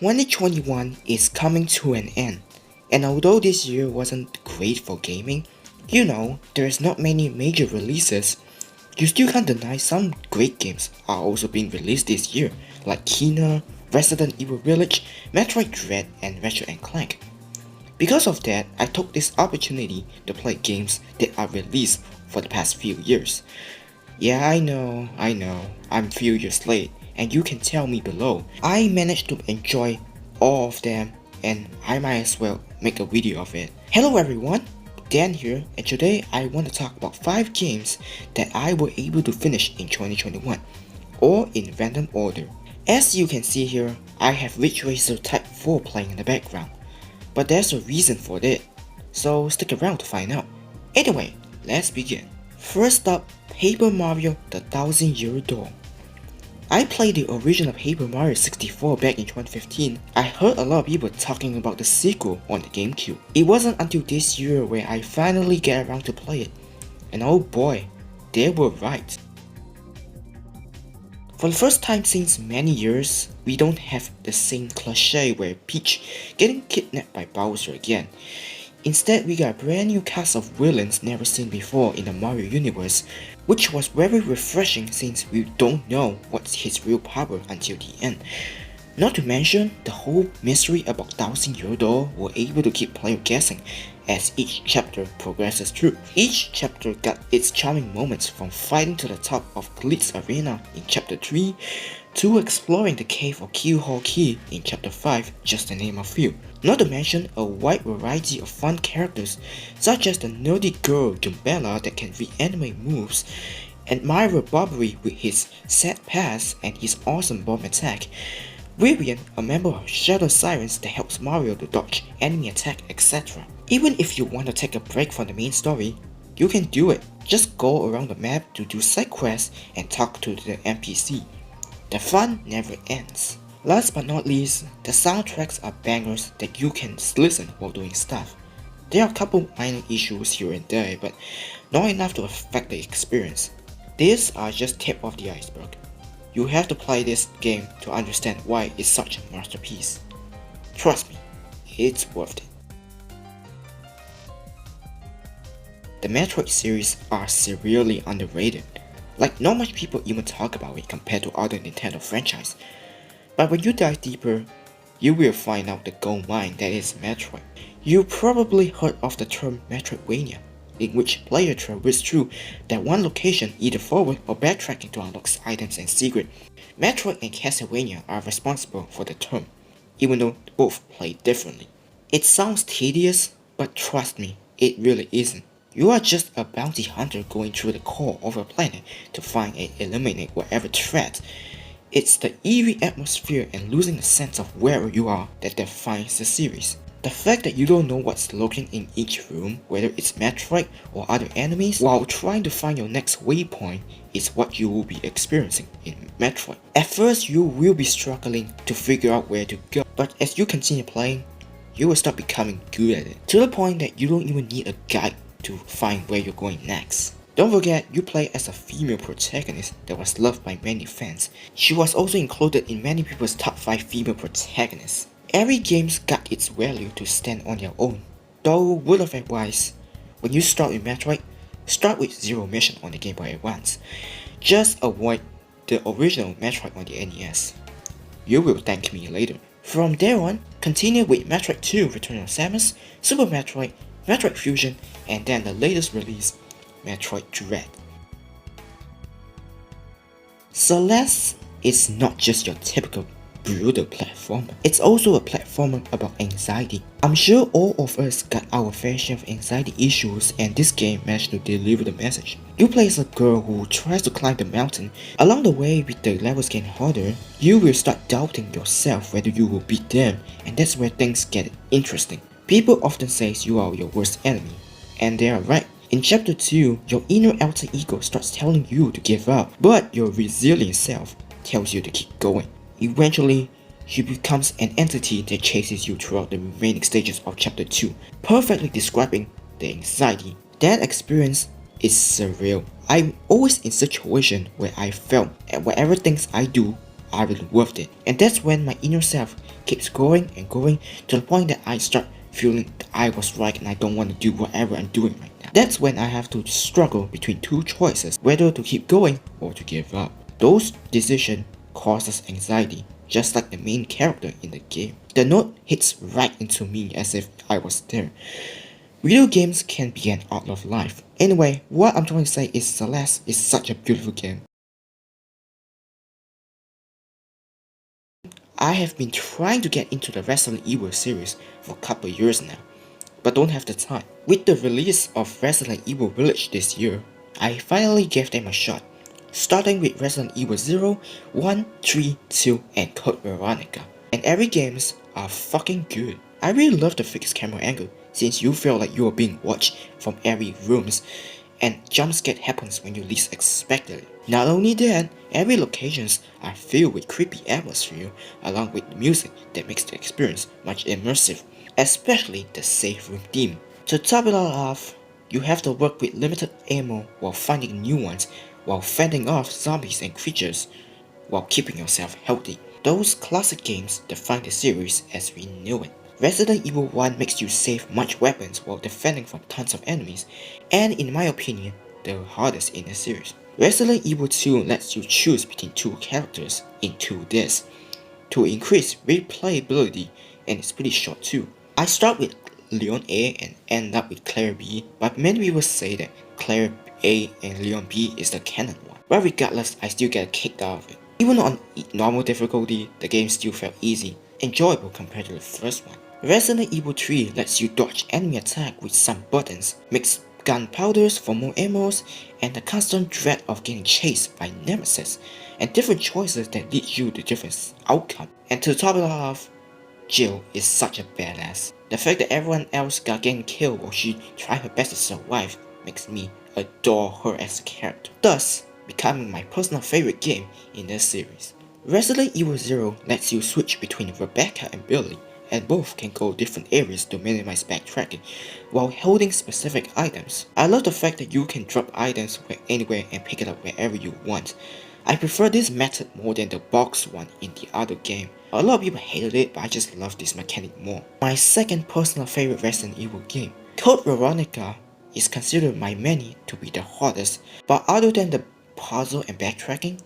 2021 is coming to an end, and although this year wasn't great for gaming, there's not many major releases, you still can't deny some great games are also being released this year, like Kena, Resident Evil Village, Metroid Dread, and Ratchet & Clank. Because of that, I took this opportunity to play games that are released for the past few years. Yeah, I know, I'm few years late, and you can tell me below. I managed to enjoy all of them, and I might as well make a video of it. Hello everyone, Dan here, and today I want to talk about 5 games that I were able to finish in 2021, or in random order. As you can see here, I have Ridge Racer Type 4 playing in the background, but there's a reason for that, so stick around to find out. Anyway, let's begin. First up, Paper Mario The Thousand Year Door. I played the original Paper Mario 64 back in 2015. I heard a lot of people talking about the sequel on the GameCube. It wasn't until this year where I finally get around to play it, and oh boy, they were right. For the first time since many years, we don't have the same cliche where Peach getting kidnapped by Bowser again. Instead, we got a brand new cast of villains never seen before in the Mario universe, which was very refreshing since we don't know what's his real power until the end. Not to mention, the whole mystery about Thousand Year Door were able to keep players guessing as each chapter progresses through. Each chapter got its charming moments, from fighting to the top of Glitz Arena in chapter 3 to exploring the cave of Keyhole Key in chapter 5, just to name a few. Not to mention a wide variety of fun characters such as the nerdy girl Jumbella that can reanimate moves, Admiral Bobbery with his set pass and his awesome bomb attack, Vivian, a member of Shadow Sirens that helps Mario to dodge enemy attack, etc. Even if you want to take a break from the main story, you can do it. Just go around the map to do side quests and talk to the NPC. The fun never ends. Last but not least, the soundtracks are bangers that you can listen while doing stuff. There are a couple minor issues here and there, but not enough to affect the experience. These are just tip of the iceberg. You have to play this game to understand why it's such a masterpiece. Trust me, it's worth it. The Metroid series are severely underrated. Like, not much people even talk about it compared to other Nintendo franchises. But when you dive deeper, you will find out the gold mine that is Metroid. You probably heard of the term Metroidvania, in which player traverse through that one location either forward or backtracking to unlock items and secrets. Metroid and Castlevania are responsible for the term, even though both play differently. It sounds tedious, but trust me, it really isn't. You are just a bounty hunter going through the core of a planet to find and eliminate whatever threat. It's the eerie atmosphere and losing a sense of where you are that defines the series. The fact that you don't know what's lurking in each room, whether it's Metroid or other enemies, while trying to find your next waypoint is what you will be experiencing in Metroid. At first, you will be struggling to figure out where to go, but as you continue playing, you will start becoming good at it, to the point that you don't even need a guide to find where you're going next. Don't forget, you play as a female protagonist that was loved by many fans. She was also included in many people's top 5 female protagonists. Every game's got its value to stand on their own. Though, word of advice, when you start with Metroid, start with Zero Mission on the Game Boy Advance. Just avoid the original Metroid on the NES. You will thank me later. From there on, continue with Metroid 2 Return of Samus, Super Metroid, Metroid Fusion, and then the latest release, Metroid Dread. Celeste is not just your typical brutal platformer, it's also a platformer about anxiety. I'm sure all of us got our fair share of anxiety issues, and this game managed to deliver the message. You play as a girl who tries to climb the mountain. Along the way, with the levels getting harder, you will start doubting yourself whether you will beat them, and that's where things get interesting. People often say you are your worst enemy, and they are right. In chapter 2, your inner alter ego starts telling you to give up, but your resilient self tells you to keep going. Eventually, she becomes an entity that chases you throughout the remaining stages of chapter 2, perfectly describing the anxiety. That experience is surreal. I'm always in situations where I felt at whatever things I do, I will worth it. And that's when my inner self keeps growing and growing to the point that I start feeling that I was right and I don't want to do whatever I'm doing right now. That's when I have to struggle between two choices, whether to keep going or to give up. Those decisions causes anxiety, just like the main character in the game. The note hits right into me as if I was there. Video games can be an art of life. Anyway, what I'm trying to say is Celeste is such a beautiful game. I have been trying to get into the Resident Evil series for a couple years now, but don't have the time. With the release of Resident Evil Village this year, I finally gave them a shot, starting with Resident Evil 0, 1, 3, 2, and Code Veronica. And every games are fucking good. I really love the fixed camera angle, since you feel like you are being watched from every rooms, and jumpscare happens when you least expect it. Not only that, every locations are filled with creepy atmosphere along with the music that makes the experience much immersive, especially the safe room theme. To top it all off, you have to work with limited ammo while finding new ones, while fending off zombies and creatures, while keeping yourself healthy. Those classic games define the series as we knew it. Resident Evil 1 makes you save much weapons while defending from tons of enemies, and in my opinion, the hardest in the series. Resident Evil 2 lets you choose between two characters in 2 discs to increase replayability, and it's pretty short too. I start with Leon A and end up with Claire B, but many people say that Claire A and Leon B is the canon one. But regardless, I still get kicked out of it. Even on normal difficulty, the game still felt easy, enjoyable compared to the first one. Resident Evil 3 lets you dodge enemy attack with some buttons, mix gunpowders for more ammos, and the constant dread of getting chased by nemesis, and different choices that lead you to different outcome. And to top it off, Jill is such a badass. The fact that everyone else got getting killed while she tried her best to survive makes me adore her as a character, thus becoming my personal favorite game in this series. Resident Evil 0 lets you switch between Rebecca and Billy, and both can go different areas to minimize backtracking while holding specific items. I love the fact that you can drop items anywhere and pick it up wherever you want. I prefer this method more than the box one in the other game. A lot of people hated it, but I just love this mechanic more. My second personal favorite Resident Evil game, Code Veronica, is considered by many to be the hardest, but other than the puzzle and backtracking,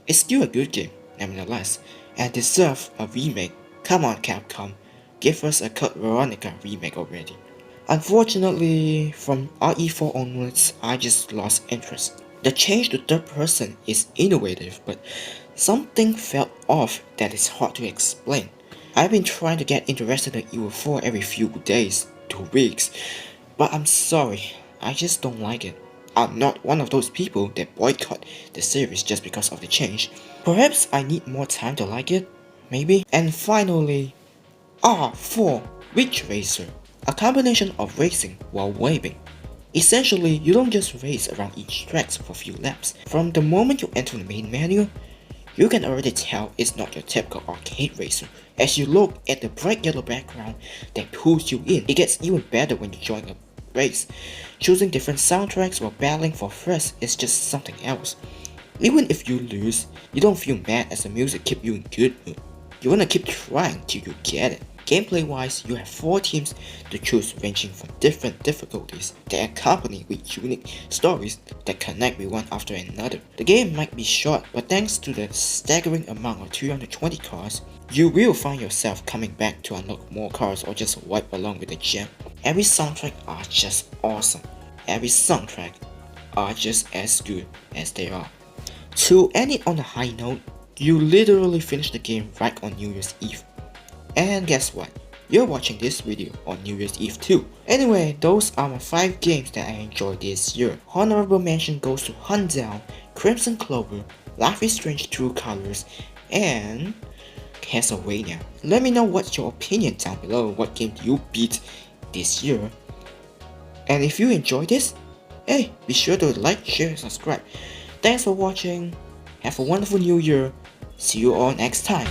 it's still a good game nevertheless, and deserves a remake. Come on Capcom, give us a Code Veronica remake already. Unfortunately, from RE4 onwards, I just lost interest. The change to third person is innovative, but something felt off that is hard to explain. I've been trying to get into Resident Evil 4 every few days to weeks, but I'm sorry, I just don't like it. I'm not one of those people that boycott the series just because of the change. Perhaps I need more time to like it, maybe? And finally, R4 Ridge Racer, a combination of racing while waving. Essentially, you don't just race around each track for a few laps. From the moment you enter the main menu, you can already tell it's not your typical arcade racer. As you look at the bright yellow background that pulls you in, it gets even better when you join a race. Choosing different soundtracks while battling for first is just something else. Even if you lose, you don't feel mad as the music keeps you in good mood. You wanna keep trying till you get it. Gameplay wise, you have 4 teams to choose ranging from different difficulties that accompany with unique stories that connect with one after another. The game might be short, but thanks to the staggering amount of 220 cars, you will find yourself coming back to unlock more cars or just wipe along with the gem. Every soundtrack are just awesome. Every soundtrack are just as good as they are. To end it on a high note, you literally finish the game right on New Year's Eve. And guess what? You're watching this video on New Year's Eve too. Anyway, those are my 5 games that I enjoyed this year. Honorable mention goes to Hunt Down, Crimson Clover, Life is Strange True Colors, and Castlevania. Let me know what's your opinion down below. What game do you beat this year? And if you enjoyed this, hey, be sure to like, share, and subscribe. Thanks for watching. Have a wonderful new year. See you all next time.